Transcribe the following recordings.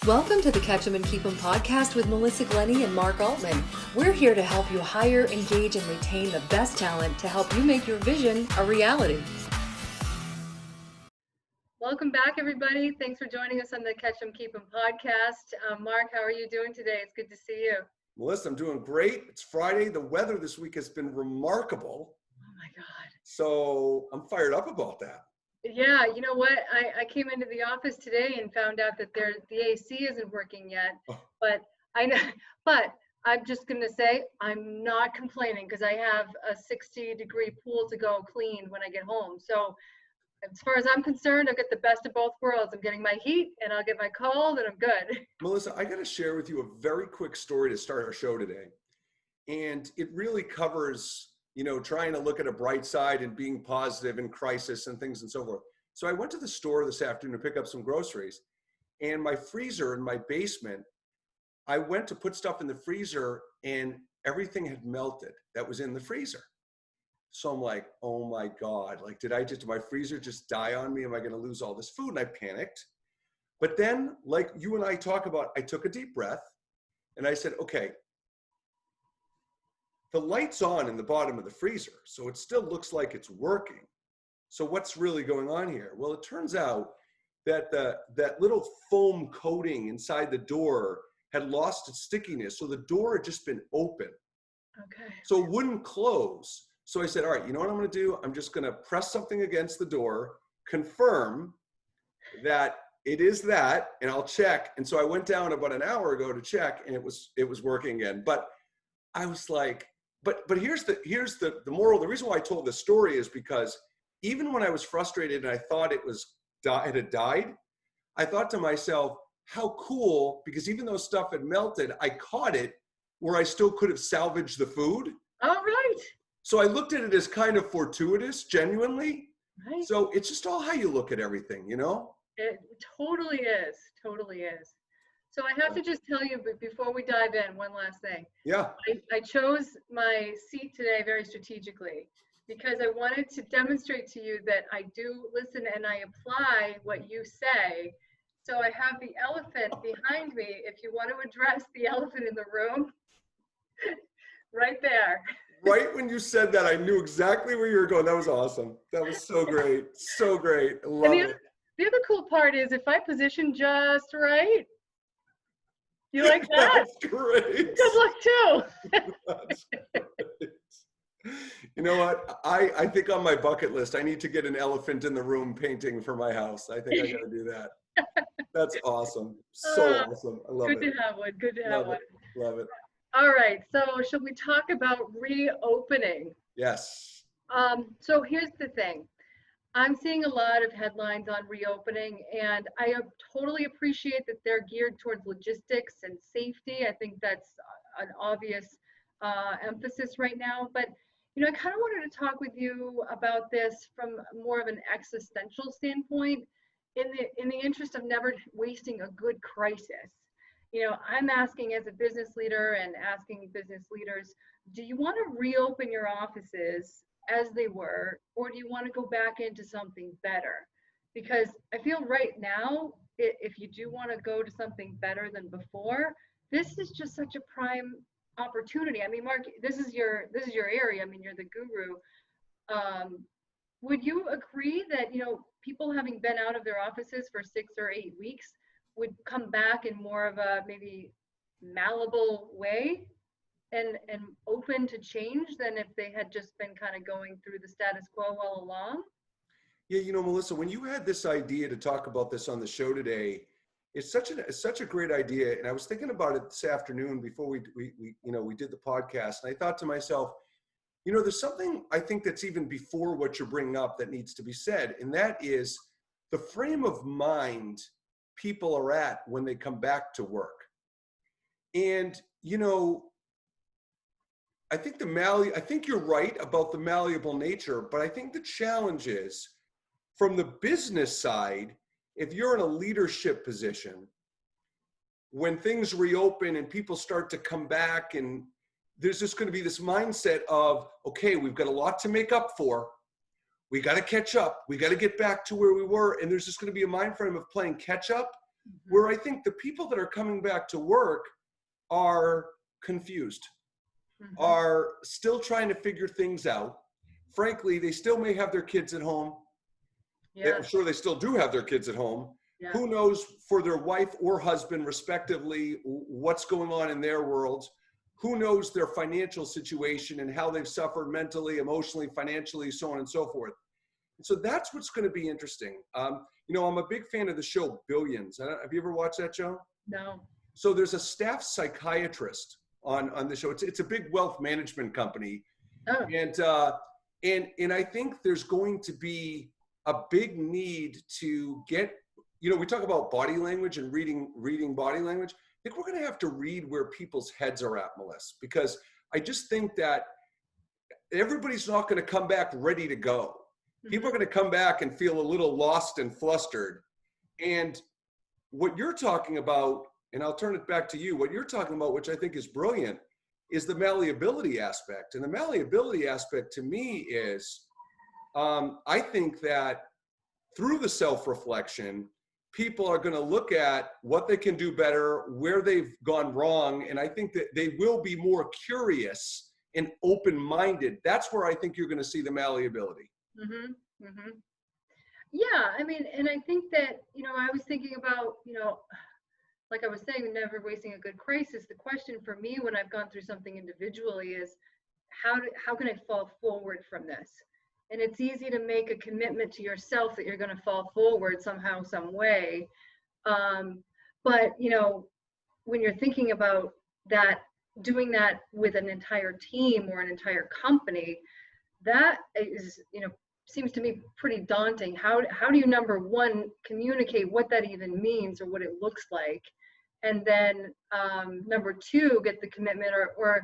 Welcome to the Catch 'em and Keep 'em podcast with Melissa Glenny and Mark Altman. We're here to help you hire, engage, and retain the best talent to help you make your vision a reality. Welcome back, everybody. Thanks for joining us on the Catch 'em Keep 'em podcast. Mark, how are you doing today? It's good to see you. Melissa, I'm doing great. It's Friday. The weather this week has been remarkable. Oh my God. So I'm fired up about that. Yeah, you know what? I came into the office today and found out that the AC isn't working yet. But I know, but I'm just gonna say I'm not complaining because I have a 60-degree pool to go clean when I get home. So as far as I'm concerned, I'll get the best of both worlds. I'm getting my heat and I'll get my cold and I'm good. Melissa, I got to share with you a very quick story to start our show today. And it really covers, trying to look at a bright side and being positive in crisis and things and so forth. So I went to the store this afternoon to pick up some groceries, and my freezer in my basement, I went to put stuff in the freezer and everything had melted that was in the freezer. So I'm like, oh my God, did my freezer just die on me? Am I going to lose all this food? And I panicked. But then, like you and I talk about, I took a deep breath and I said, okay, the light's on in the bottom of the freezer, so it still looks like it's working. So what's really going on here? Well, it turns out that that little foam coating inside the door had lost its stickiness. So the door had just been open. Okay. So it wouldn't close. So I said, all right, you know what I'm going to do? I'm just going to press something against the door, confirm that it is that, and I'll check. And so I went down about an hour ago to check, and it was working again. But I was like, but here's the moral. The reason why I told this story is because even when I was frustrated and I thought it had died, I thought to myself, how cool, because even though stuff had melted, I caught it where I still could have salvaged the food. All right. So I looked at it as kind of fortuitous, genuinely. Right. So it's just all how you look at everything, It totally is. Totally is. So I have to just tell you, but before we dive in, one last thing. Yeah. I chose my seat today very strategically because I wanted to demonstrate to you that I do listen and I apply what you say. So I have the elephant behind me. If you want to address the elephant in the room, right there. Right when you said that, I knew exactly where you were going. That was awesome. That was so great. So great. I love it. The other cool part is if I position just right, you like that? That's great. Good luck too. That's great. You know what? I think on my bucket list, I need to get an elephant in the room painting for my house. I think I got to do that. That's awesome. So awesome. I love it. Good to have one. Good to have one. Love it. All right. So shall we talk about reopening? Yes. So here's the thing. I'm seeing a lot of headlines on reopening, and I totally appreciate that they're geared towards logistics and safety. I think that's an obvious emphasis right now. But, I kind of wanted to talk with you about this from more of an existential standpoint in the interest of never wasting a good crisis. I'm asking as a business leader and asking business leaders, do you want to reopen your offices as they were, or do you want to go back into something better? Because I feel right now, if you do want to go to something better than before, this is just such a prime opportunity. I mean, Mark, this is your area. I mean, you're the guru. Would you agree that, people having been out of their offices for 6 or 8 weeks would come back in more of a maybe malleable way and open to change than if they had just been kind of going through the status quo all along? Yeah, Melissa, when you had this idea to talk about this on the show today, it's such a great idea. And I was thinking about it this afternoon before we did the podcast. And I thought to myself, there's something I think that's even before what you're bringing up that needs to be said. And that is the frame of mind people are at when they come back to work. And, I think you're right about the malleable nature, but I think the challenge is from the business side, if you're in a leadership position, when things reopen and people start to come back, and there's just going to be this mindset of, okay, we've got a lot to make up for. We got to catch up. We got to get back to where we were. And there's just going to be a mind frame of playing catch up where I think the people that are coming back to work are confused, are still trying to figure things out. Frankly, they still may have their kids at home. Yeah. I'm sure they still do have their kids at home. Yeah. Who knows for their wife or husband, respectively, what's going on in their worlds? Who knows their financial situation and how they've suffered mentally, emotionally, financially, so on and so forth. And so that's what's going to be interesting. You know, I'm a big fan of the show Billions. Have you ever watched that show? No. So there's a staff psychiatrist on the show. It's a big wealth management company. Oh. And I think there's going to be a big need to get, you know, we talk about body language and reading body language. I think we're going to have to read where people's heads are at, Melissa, because I just think that everybody's not going to come back ready to go. People are going to come back and feel a little lost and flustered. And what you're talking about, and I'll turn it back to you, what you're talking about, which I think is brilliant, is the malleability aspect. And the malleability aspect to me is, I think that through the self-reflection, people are going to look at what they can do better, where they've gone wrong. And I think that they will be more curious and open-minded. That's where I think you're going to see the malleability. Yeah, I mean, and I think that, you know, I was thinking about, you know, like I was saying, never wasting a good crisis. The question for me when I've gone through something individually is, how can I fall forward from this? And it's easy to make a commitment to yourself that you're going to fall forward somehow, some way. But, you know, when you're thinking about that, doing that with an entire team or an entire company, that is, you know, seems to me pretty daunting. How do you, number one, communicate what that even means or what it looks like? And then number two, get the commitment or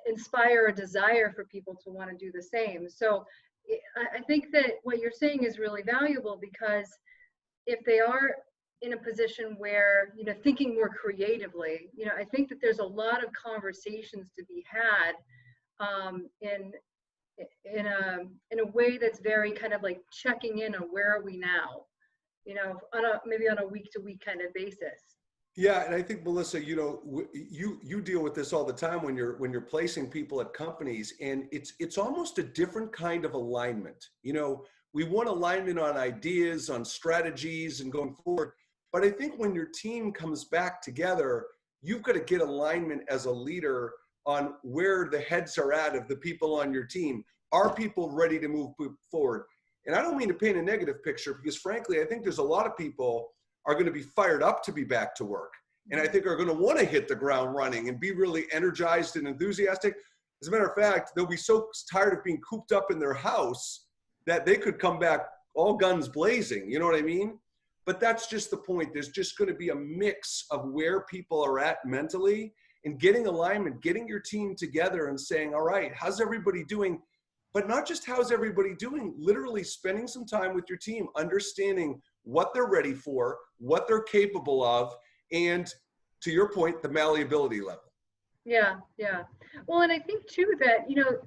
inspire a desire for people to want to do the same. So I think that what you're saying is really valuable, because if they are in a position where, you know, thinking more creatively, you know, I think that there's a lot of conversations to be had in a way that's very kind of like checking in on where are we now, you know, maybe on a week-to-week kind of basis. Yeah, and I think, Melissa, you know, you deal with this all the time when you're placing people at companies, and it's almost a different kind of alignment. You know, we want alignment on ideas, on strategies, and going forward. But I think when your team comes back together, you've got to get alignment as a leader on where the heads are at of the people on your team. Are people ready to move forward? And I don't mean to paint a negative picture, because frankly, I think there's a lot of people are going to be fired up to be back to work. And I think are going to want to hit the ground running and be really energized and enthusiastic. As a matter of fact, they'll be so tired of being cooped up in their house that they could come back all guns blazing. You know what I mean? But that's just the point. There's just going to be a mix of where people are at mentally, and getting alignment, getting your team together and saying, all right, how's everybody doing? But not just how's everybody doing, literally spending some time with your team, understanding what they're ready for, what they're capable of, and to your point, the malleability level. Yeah. Well, and I think too that, you know,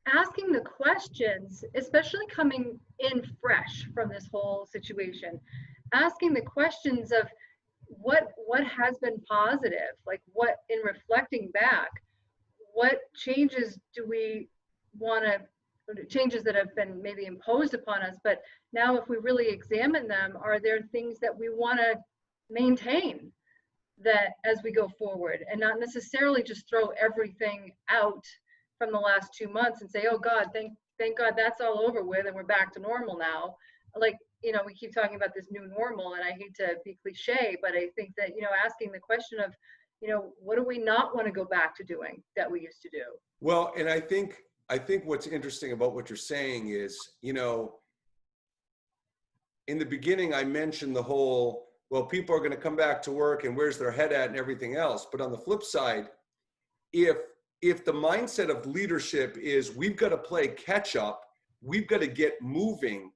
asking the questions, especially coming in fresh from this whole situation, asking the questions of what has been positive, like what, in reflecting back, what changes do we want to, changes that have been maybe imposed upon us, but now if we really examine them, are there things that we want to maintain that as we go forward, and not necessarily just throw everything out from the last 2 months and say, oh God, thank God that's all over with and we're back to normal now. Like, you know, we keep talking about this new normal, and I hate to be cliche, but I think that, you know, asking the question of, you know, what do we not want to go back to doing that we used to do? Well, and I think what's interesting about what you're saying is, you know, in the beginning, I mentioned the whole, well, people are going to come back to work and where's their head at and everything else. But on the flip side, if the mindset of leadership is we've got to play catch up, we've got to get moving,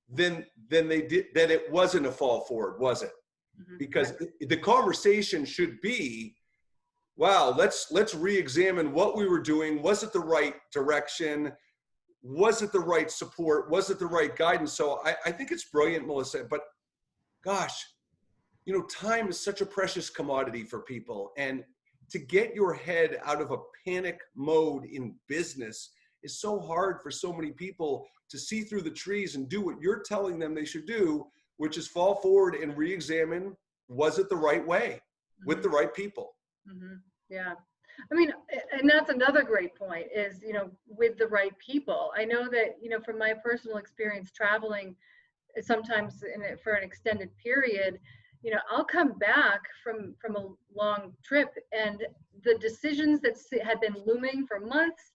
then it wasn't a fall forward, was it? Because the conversation should be, wow, let's re-examine what we were doing. Was it the right direction? Was it the right support? Was it the right guidance? So I think it's brilliant, Melissa, but gosh, you know, time is such a precious commodity for people. And to get your head out of a panic mode in business is so hard for so many people to see through the trees and do what you're telling them they should do, which is fall forward and re-examine, was it the right way with the right people? Yeah. I mean, and that's another great point is, you know, with the right people. I know that, you know, from my personal experience traveling sometimes for an extended period, you know, I'll come back from a long trip and the decisions that had been looming for months,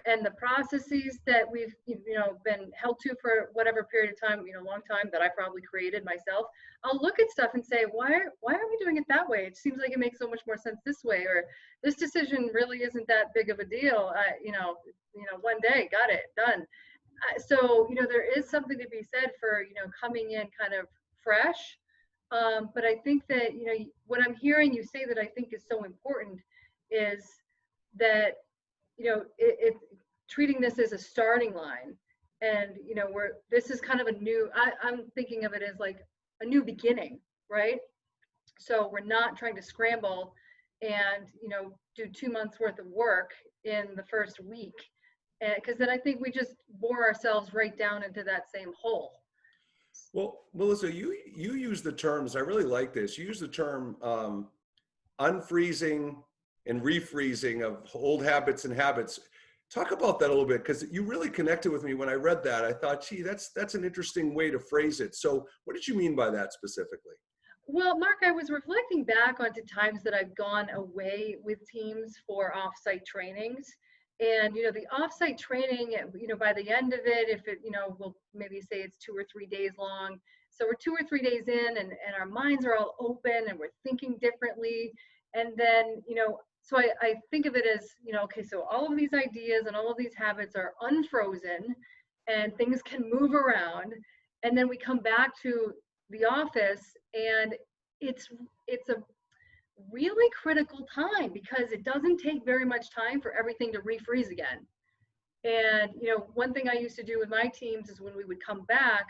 and the processes that we've, you know, been held to for whatever period of time, you know, long time that I probably created myself, I'll look at stuff and say, why are we doing it that way? It seems like it makes so much more sense this way, or this decision really isn't that big of a deal. You know, one day, got it done. So, you know, there is something to be said for, you know, coming in kind of fresh. But I think that, you know, what I'm hearing you say that I think is so important is that, you know, treating this as a starting line, and, you know, this is kind of a new, I'm thinking of it as like a new beginning, right? So we're not trying to scramble and, you know, do 2 months worth of work in the first week, because then I think we just bore ourselves right down into that same hole. Well, Melissa, you use the terms, I really like this. You use the term unfreezing and refreezing of old habits and habits. Talk about that a little bit, because you really connected with me when I read that. I thought, gee, that's an interesting way to phrase it. So what did you mean by that specifically? Well, Mark, I was reflecting back onto times that I've gone away with teams for offsite trainings. And, you know, the offsite training, you know, by the end of it, if it, you know, we'll maybe say it's 2 or 3 days long. So we're 2 or 3 days in, and our minds are all open and we're thinking differently. And then, you know, so I think of it as, you know, okay, so all of these ideas and all of these habits are unfrozen and things can move around. And then we come back to the office, and it's a really critical time because it doesn't take very much time for everything to refreeze again. And, you know, one thing I used to do with my teams is when we would come back,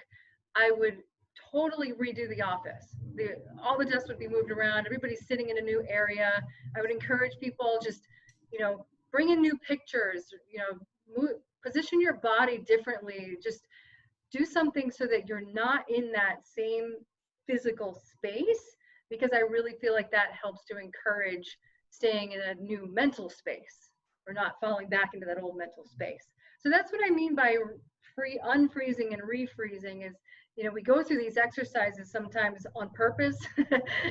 I would totally redo the office. All the desks would be moved around. Everybody's sitting in a new area. I would encourage people just, you know, bring in new pictures, you know, position your body differently. Just do something so that you're not in that same physical space, because I really feel like that helps to encourage staying in a new mental space or not falling back into that old mental space. So that's what I mean by unfreezing and refreezing is, you know, we go through these exercises sometimes on purpose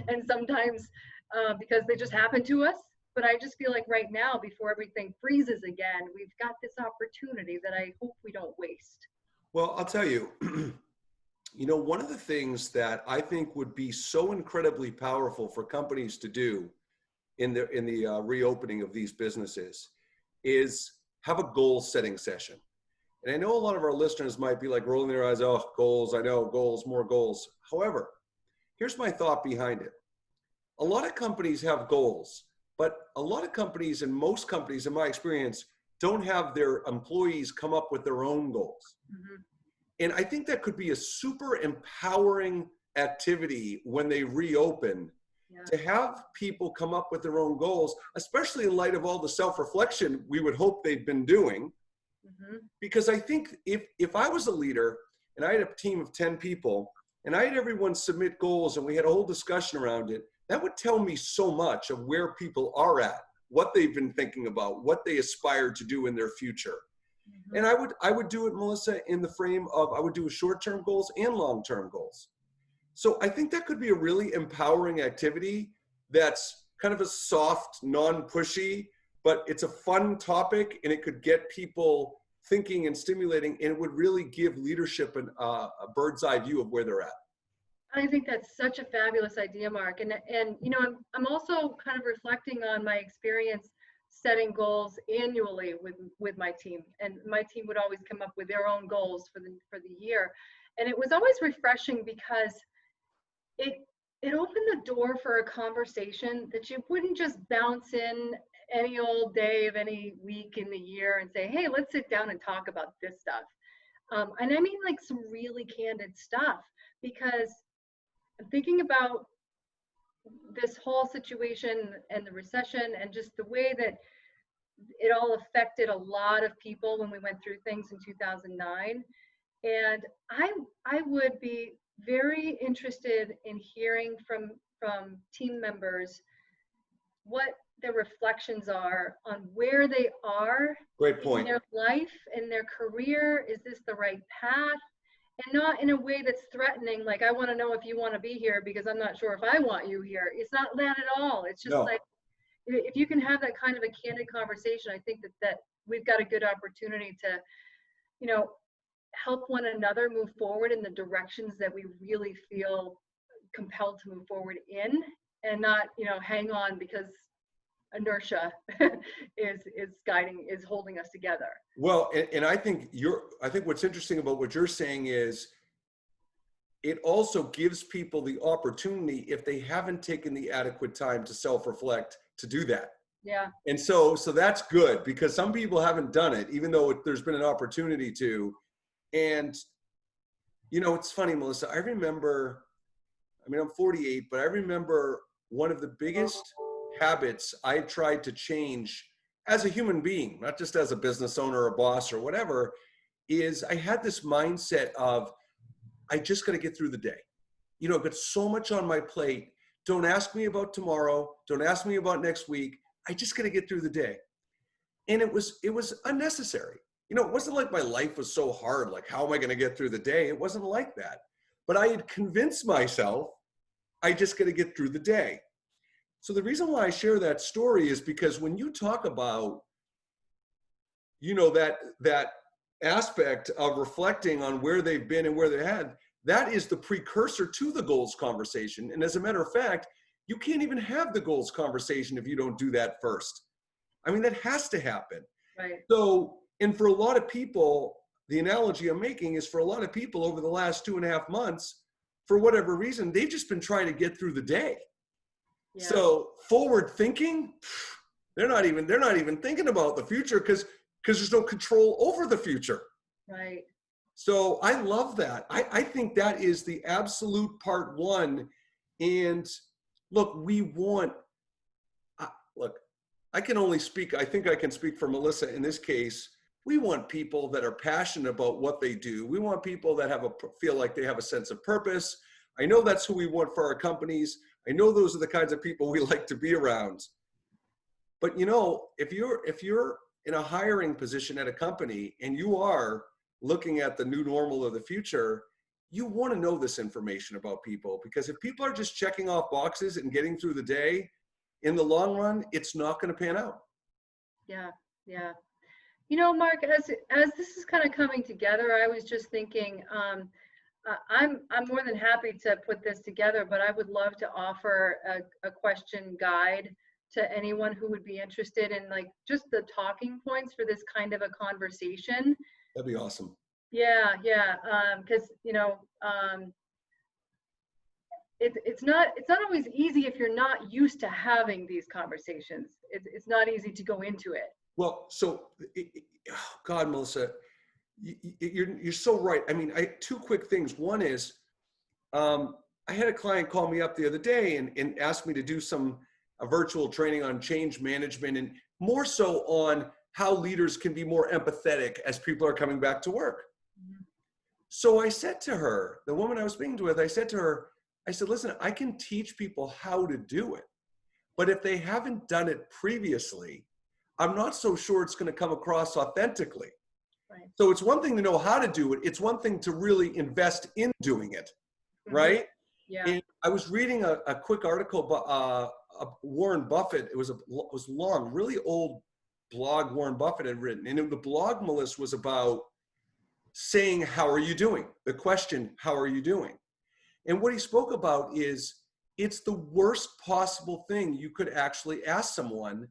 and sometimes because they just happen to us. But I just feel like right now, before everything freezes again, we've got this opportunity that I hope we don't waste. Well, I'll tell you, you know, one of the things that I think would be so incredibly powerful for companies to do in the reopening of these businesses is have a goal setting session. And I know a lot of our listeners might be like rolling their eyes, oh, goals, I know, goals, more goals. However, here's my thought behind it. A lot of companies have goals, but a lot of companies, and most companies in my experience, don't have their employees come up with their own goals. Mm-hmm. And I think that could be a super empowering activity when they reopen, to have people come up with their own goals, especially in light of all the self-reflection we would hope they've been doing. Mm-hmm. Because I think if I was a leader and I had a team of 10 people and I had everyone submit goals and we had a whole discussion around it, that would tell me so much of where people are at, what they've been thinking about, what they aspire to do in their future. Mm-hmm. And I would do it, Melissa, in the frame of, I would do short-term goals and long-term goals. So I think that could be a really empowering activity that's kind of a soft, non-pushy, but it's a fun topic and it could get people thinking and stimulating, and it would really give leadership a bird's eye view of where they're at. I think that's such a fabulous idea, Mark. And you know, I'm also kind of reflecting on my experience setting goals annually with my team, and my team would always come up with their own goals for the year, and it was always refreshing because it opened the door for a conversation that you wouldn't just bounce in any old day of any week in the year and say, hey, let's sit down and talk about this stuff. And I mean, like, some really candid stuff, because I'm thinking about this whole situation and the recession and just the way that it all affected a lot of people when we went through things in 2009. And I would be very interested in hearing from team members what their reflections are on where they are Great in point. their life, in their career. Is this the right path? And not in a way that's threatening, like, I want to know if you want to be here because I'm not sure if I want you here. It's not that at all. It's just No. like, if you can have that kind of a candid conversation, I think that we've got a good opportunity to, you know, help one another move forward in the directions that we really feel compelled to move forward in, and not, you know, hang on because inertia is holding us together. Well, and I think what's interesting about what you're saying is it also gives people the opportunity, if they haven't taken the adequate time to self-reflect, to do that. Yeah. And so that's good, because some people haven't done it, even though there's been an opportunity to. And, you know, it's funny, Melissa, I remember, I mean, I'm 48, but I remember one of the biggest habits I tried to change as a human being, not just as a business owner or a boss or whatever, is I had this mindset of, I just got to get through the day. You know, I've got so much on my plate. Don't ask me about tomorrow. Don't ask me about next week. I just got to get through the day. And it was unnecessary. You know, it wasn't like my life was so hard, like, how am I going to get through the day? It wasn't like that. But I had convinced myself, I just got to get through the day. So the reason why I share that story is because when you talk about, you know, that aspect of reflecting on where they've been and where they had, that is the precursor to the goals conversation. And as a matter of fact, you can't even have the goals conversation if you don't do that first. I mean, that has to happen. Right. So, and for a lot of people, the analogy I'm making is, for a lot of people over the last 2.5 months, for whatever reason, they've just been trying to get through the day. Yeah. So forward thinking, they're not even thinking about the future because there's no control over the future. Right. So I love that. I think that is the absolute part one. And look, I can only speak, I think I can speak for Melissa in this case. We want people that are passionate about what they do. We want people that feel like they have a sense of purpose. I know that's who we want for our companies. I know those are the kinds of people we like to be around. But you know, if you're in a hiring position at a company and you are looking at the new normal of the future, you want to know this information about people, because if people are just checking off boxes and getting through the day, in the long run, it's not going to pan out. Yeah. Yeah. You know, Mark, as this is kind of coming together, I was just thinking, I'm more than happy to put this together, but I would love to offer a question guide to anyone who would be interested in, like, just the talking points for this kind of a conversation. That'd be awesome. Yeah, yeah. Because you know, it's not always easy if you're not used to having these conversations. It's not easy to go into it. Well, so God, Melissa, you're so right. I mean, two quick things. One is, I had a client call me up the other day and asked me to do a virtual training on change management, and more so on how leaders can be more empathetic as people are coming back to work. Mm-hmm. So I said to her, the woman I was speaking with, I said, listen, I can teach people how to do it, but if they haven't done it previously, I'm not so sure it's going to come across authentically. Right. So it's one thing to know how to do it. It's one thing to really invest in doing it. Mm-hmm. Right? Yeah. And I was reading a quick article about Warren Buffett. It was long, really old blog Warren Buffett had written. And the blog, Melissa, was about saying, how are you doing? The question, how are you doing? And what he spoke about is, it's the worst possible thing you could actually ask someone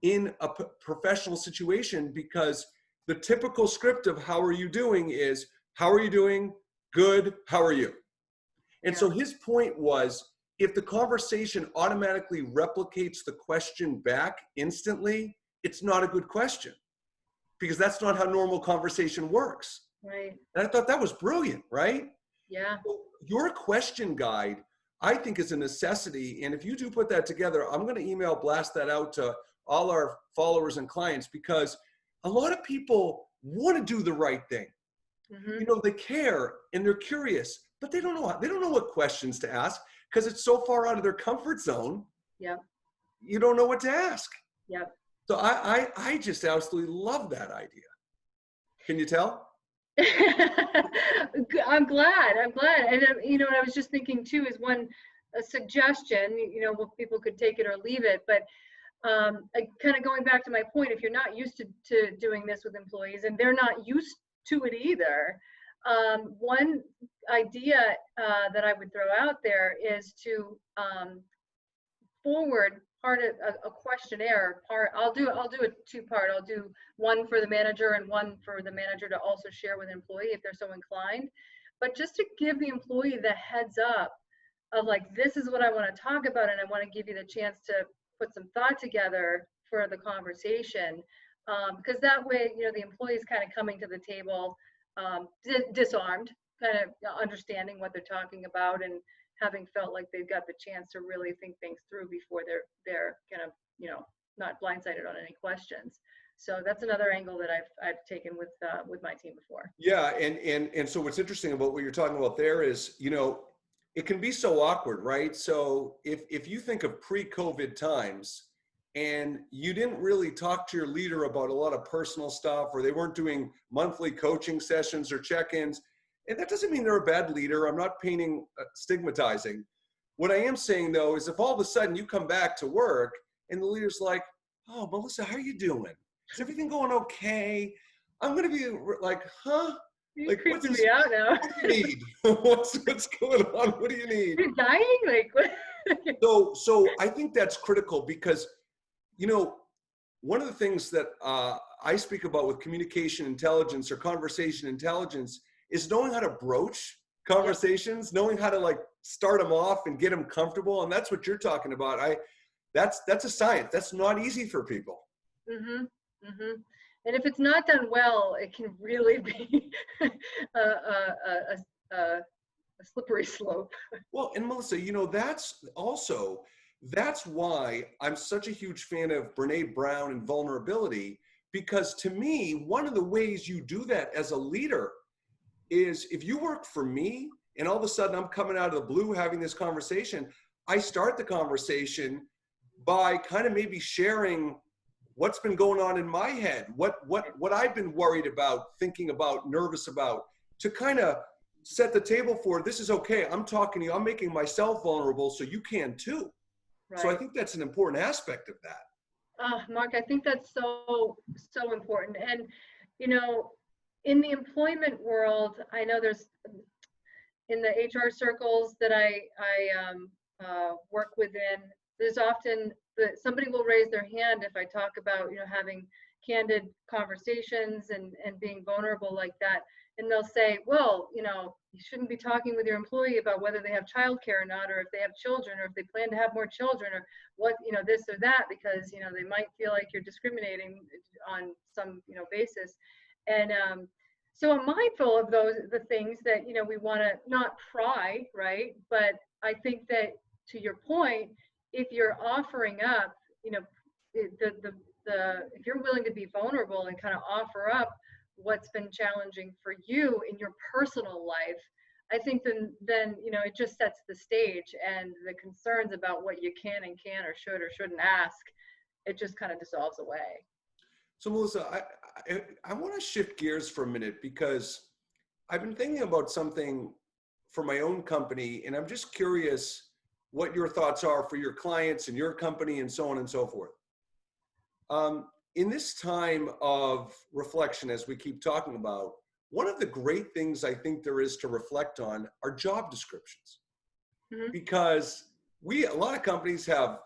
in a professional situation, because the typical script of how are you doing is, how are you doing? Good. How are you? And so his point was, if the conversation automatically replicates the question back instantly, it's not a good question, because that's not how normal conversation works. Right. And I thought that was brilliant, right? Yeah. your question guide, I think, is a necessity. And if you do put that together, I'm going to blast that out to all our followers and clients, because a lot of people want to do the right thing. They care and they're curious, but they don't know what questions to ask because it's so far out of their comfort zone. Yeah. You don't know what to ask. Yeah. So I just absolutely love that idea. Can you tell? I'm glad. And what I was just thinking too is a suggestion, well, people could take it or leave it, but kind of going back to my point, if you're not used to doing this with employees and they're not used to it either, one idea that I would throw out there is to forward part of a questionnaire part. I'll do a two-part. I'll do one for the manager and one for the manager to also share with an employee if they're so inclined, but just to give the employee the heads up of like, this is what I want to talk about, and I want to give you the chance to put some thought together for the conversation, because that way, the employee is kind of coming to the table disarmed, kind of understanding what they're talking about and having felt like they've got the chance to really think things through before they're kind of not blindsided on any questions. So that's another angle that I've taken with my team before. Yeah, and so what's interesting about what you're talking about there is, it can be so awkward, right? So if you think of pre-COVID times and you didn't really talk to your leader about a lot of personal stuff, or they weren't doing monthly coaching sessions or check-ins, and that doesn't mean they're a bad leader. I'm not stigmatizing. What I am saying though is if all of a sudden you come back to work and the leader's like, "Oh, Melissa, how are you doing? Is everything going okay?" I'm going to be like, "Huh? You're creeping me out now. What do you need? What's going on? What do you need? You're dying? Like what? So I think that's critical because, one of the things that I speak about with communication intelligence or conversation intelligence is knowing how to broach conversations, knowing how to like start them off and get them comfortable. And that's what you're talking about. That's a science. That's not easy for people. Mm-hmm. Mm-hmm. And if it's not done well, it can really be a slippery slope. Well, and Melissa, that's why I'm such a huge fan of Brene Brown and vulnerability, because to me, one of the ways you do that as a leader is if you work for me and all of a sudden I'm coming out of the blue having this conversation, I start the conversation by kind of maybe sharing what's been going on in my head, what I've been worried about, thinking about, nervous about, to kind of set the table for, this is okay, I'm talking to you, I'm making myself vulnerable so you can too. Right. So I think that's an important aspect of that. Mark, I think that's so important. And, in the employment world, I know there's, in the HR circles that I work within, there's often somebody will raise their hand if I talk about, having candid conversations and being vulnerable like that. And they'll say, well, you shouldn't be talking with your employee about whether they have childcare or not, or if they have children, or if they plan to have more children, or what, this or that, because, they might feel like you're discriminating on some, basis. And so I'm mindful of the things that, we want to not pry, right? But I think that, to your point, if you're offering up, if you're willing to be vulnerable and kind of offer up what's been challenging for you in your personal life, I think then it just sets the stage, and the concerns about what you can and can't or should or shouldn't ask, it just kind of dissolves away. So Melissa, I want to shift gears for a minute, because I've been thinking about something for my own company, and I'm just curious what your thoughts are for your clients and your company and so on and so forth. In this time of reflection, as we keep talking about, one of the great things I think there is to reflect on are job descriptions. Mm-hmm. Because a lot of companies have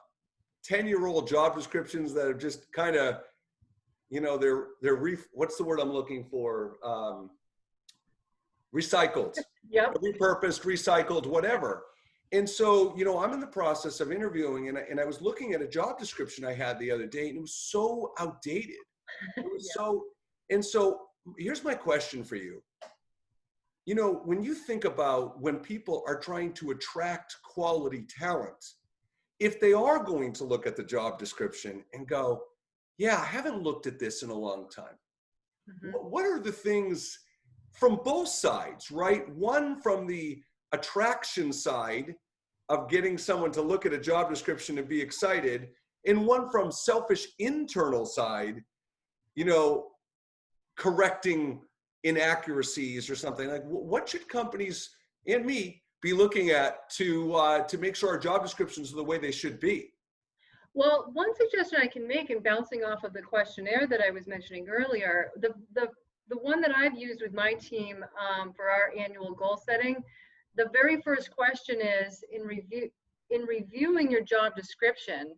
10-year-old job descriptions that are just kind of, what's the word I'm looking for? Recycled. Yep. Repurposed, recycled, whatever. And so, I'm in the process of interviewing, and I was looking at a job description I had the other day, and it was so outdated. It was yeah. So here's my question for you. you know, when you think about when people are trying to attract quality talent, if they are going to look at the job description and go, yeah, I haven't looked at this in a long time. Mhm. What are the things from both sides, right? One from the attraction side of getting someone to look at a job description and be excited, and one from selfish internal side, you know, correcting inaccuracies or something. Like, what should companies and me be looking at to make sure our job descriptions are the way they should be? Well, one suggestion I can make, and bouncing off of the questionnaire that I was mentioning earlier, the one that I've used with my team for our annual goal setting, the very first question is, in reviewing your job description,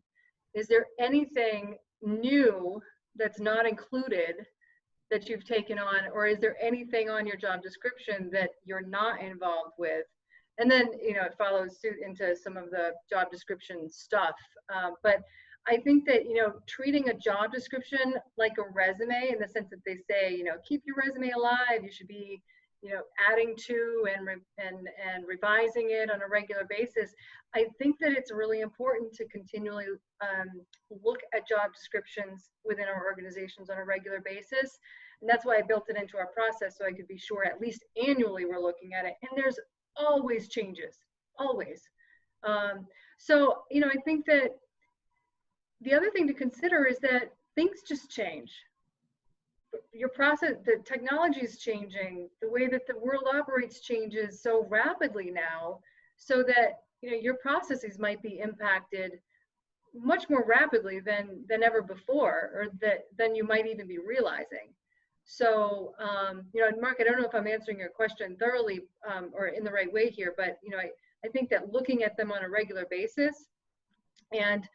is there anything new that's not included that you've taken on, or is there anything on your job description that you're not involved with? And then, you know, it follows suit into some of the job description stuff. But I think that, you know, treating a job description like a resume, in the sense that they say, you know, keep your resume alive, you should be, you know, adding to and revising it on a regular basis. I think that it's really important to continually look at job descriptions within our organizations on a regular basis. And that's why I built it into our process, so I could be sure at least annually we're looking at it. And there's always changes, always. So, you know, I think that the other thing to consider is that things just change. Your process, the technology is changing, the way that the world operates changes so rapidly now, so that, you know, your processes might be impacted much more rapidly than ever before, or than you might even be realizing. So, you know, Mark, I don't know if I'm answering your question thoroughly or in the right way here, but, you know, I think that looking at them on a regular basis, and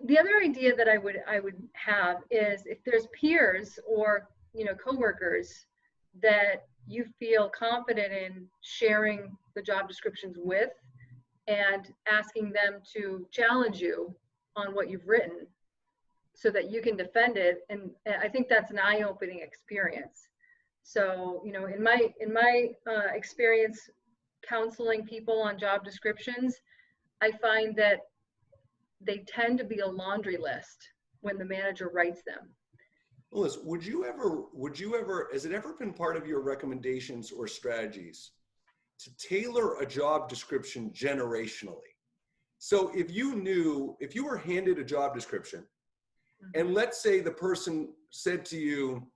the other idea that I would have is, if there's peers or, you know, coworkers that you feel confident in sharing the job descriptions with, and asking them to challenge you on what you've written so that you can defend it. And I think that's an eye-opening experience. So, you know, in my experience counseling people on job descriptions, I find that they tend to be a laundry list when the manager writes them. Melissa, would you ever, has it ever been part of your recommendations or strategies to tailor a job description generationally? So if you were handed a job description, and let's say the person said to you,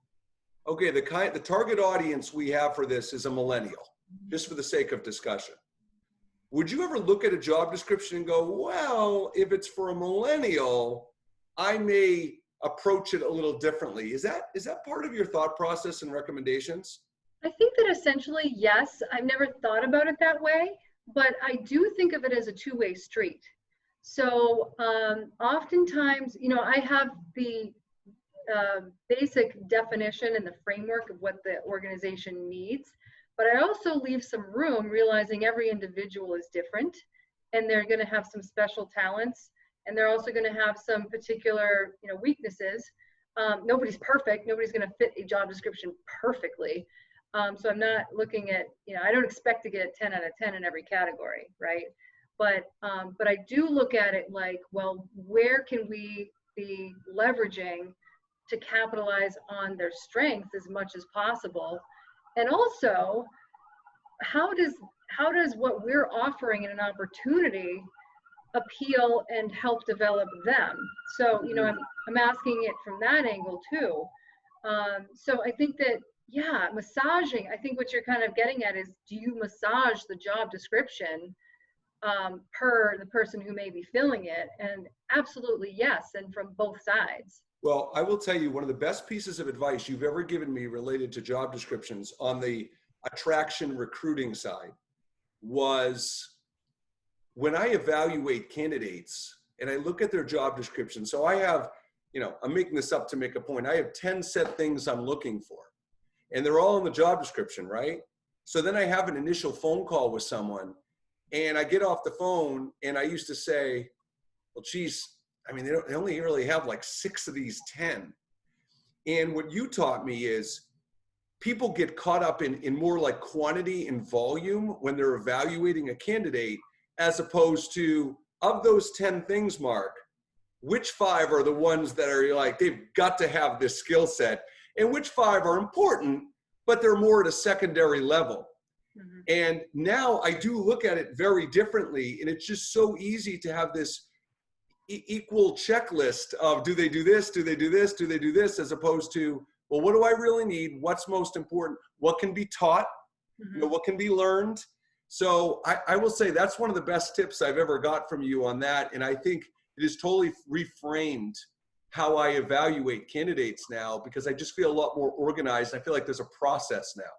okay, the target audience we have for this is a millennial, just for the sake of discussion. Would you ever look at a job description and go, well, if it's for a millennial, I may approach it a little differently? Is that part of your thought process and recommendations? I think that essentially, yes. I've never thought about it that way, but I do think of it as a two-way street. So oftentimes, you know, I have the basic definition and the framework of what the organization needs, but I also leave some room, realizing every individual is different, and they're going to have some special talents, and they're also going to have some particular, you know, weaknesses. Nobody's perfect. Nobody's going to fit a job description perfectly. So I'm not looking at, you know, I don't expect to get 10 out of 10 in every category, right? But I do look at it like, well, where can we be leveraging to capitalize on their strengths as much as possible? And also, how does what we're offering in an opportunity appeal and help develop them? So, you know, I'm asking it from that angle too. So I think that, yeah, massaging, I think what you're kind of getting at is, do you massage the job description per the person who may be filling it? And absolutely yes, and from both sides. Well, I will tell you, one of the best pieces of advice you've ever given me related to job descriptions on the attraction recruiting side was when I evaluate candidates and I look at their job description. So I have, you know, I'm making this up to make a point. I have 10 set things I'm looking for, and they're all in the job description, right? So then I have an initial phone call with someone, and I get off the phone, and I used to say, well, geez, I mean, they only really have like 6 of these 10. And what you taught me is people get caught up in more like quantity and volume when they're evaluating a candidate, as opposed to, of those 10 things, Mark, which 5 are the ones that are like, they've got to have this skill set, and which 5 are important, but they're more at a secondary level. Mm-hmm. And now I do look at it very differently, and it's just so easy to have this equal checklist of, do they do this, do they do this, do they do this, as opposed to, well, what do I really need? What's most important? What can be taught? Mm-hmm. You know, what can be learned? So I will say that's one of the best tips I've ever got from you on that. And I think it has totally reframed how I evaluate candidates now, because I just feel a lot more organized. I feel like there's a process now.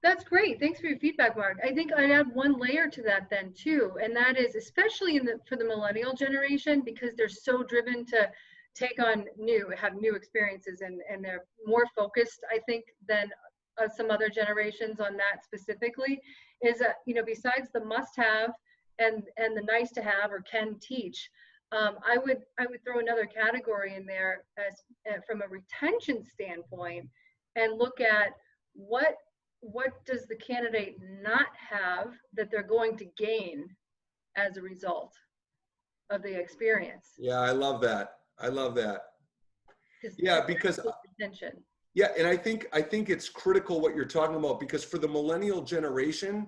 That's great. Thanks for your feedback, Mark. I think I'd add one layer to that then too, and that is especially for the millennial generation, because they're so driven to take on have new experiences, and they're more focused, I think, than some other generations on that specifically, is that, you know, besides the must-have and the nice-to-have or can teach, I would throw another category in there as from a retention standpoint, and look at what does the candidate not have that they're going to gain as a result of the experience. Yeah, I love that. I love that. Yeah, because retention. Yeah, and I think it's critical what you're talking about, because for the millennial generation,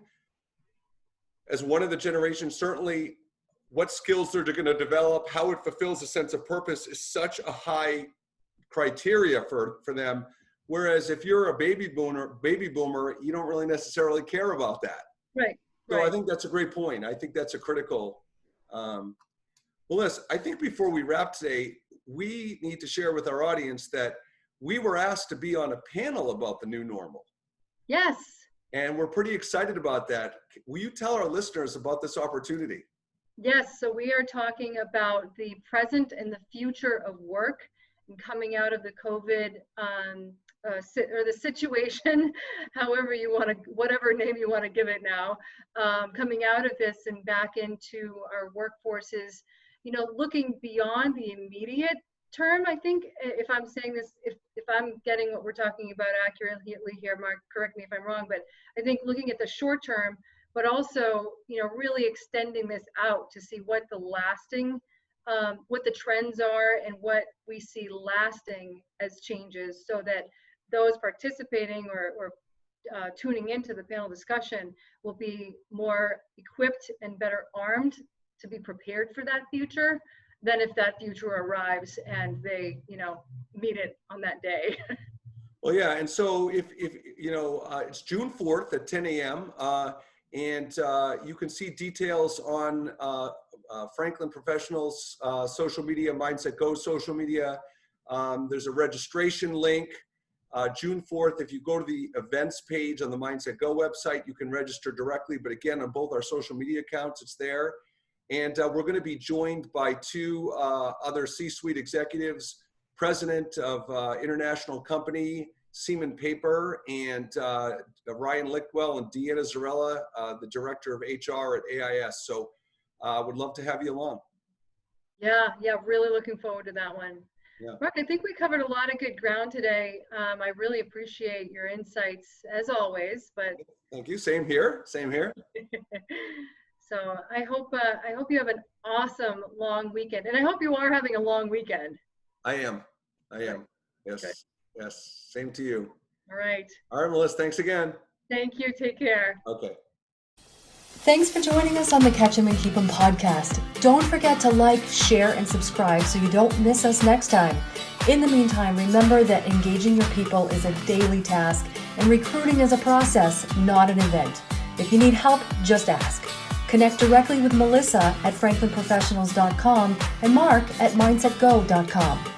as one of the generations, certainly what skills they're going to develop, how it fulfills a sense of purpose is such a high criteria for them. Whereas if you're a baby boomer, you don't really necessarily care about that. Right. So I think that's a great point. I think that's a critical. Well, listen, I think before we wrap today, we need to share with our audience that we were asked to be on a panel about the new normal. Yes. And we're pretty excited about that. Will you tell our listeners about this opportunity? Yes. So we are talking about the present and the future of work, and coming out of the COVID or the situation, however you want to, whatever name you want to give it now, coming out of this and back into our workforces, you know, looking beyond the immediate term. I think, if I'm saying this, if I'm getting what we're talking about accurately here, Mark, correct me if I'm wrong, but I think looking at the short term, but also, you know, really extending this out to see what the lasting, what the trends are and what we see lasting as changes, so that those participating or tuning into the panel discussion will be more equipped and better armed to be prepared for that future than if that future arrives and they, you know, meet it on that day. Well, yeah. And so if you know, it's June 4th at 10 a.m. And you can see details on Franklin Professionals social media, Mindset Go social media. There's a registration link. June 4th, if you go to the events page on the Mindset Go website, you can register directly. But again, on both our social media accounts, it's there. And we're going to be joined by 2 other C-suite executives, president of international company, Seaman Paper, and Ryan Lichtwell and Deanna Zarella, the director of HR at AIS. So would love to have you along. Yeah, really looking forward to that one. Yeah. Mark, I think we covered a lot of good ground today. I really appreciate your insights as always. But thank you. Same here. Same here. So I hope you have an awesome long weekend, and I hope you are having a long weekend. I am. Yes. Good. Yes. Same to you. All right. All right, Melissa. Thanks again. Thank you. Take care. Okay. Thanks for joining us on the Catch 'em and Keep 'em podcast. Don't forget to like, share, and subscribe so you don't miss us next time. In the meantime, remember that engaging your people is a daily task, and recruiting is a process, not an event. If you need help, just ask. Connect directly with Melissa at franklinprofessionals.com and Mark at mindsetgo.com.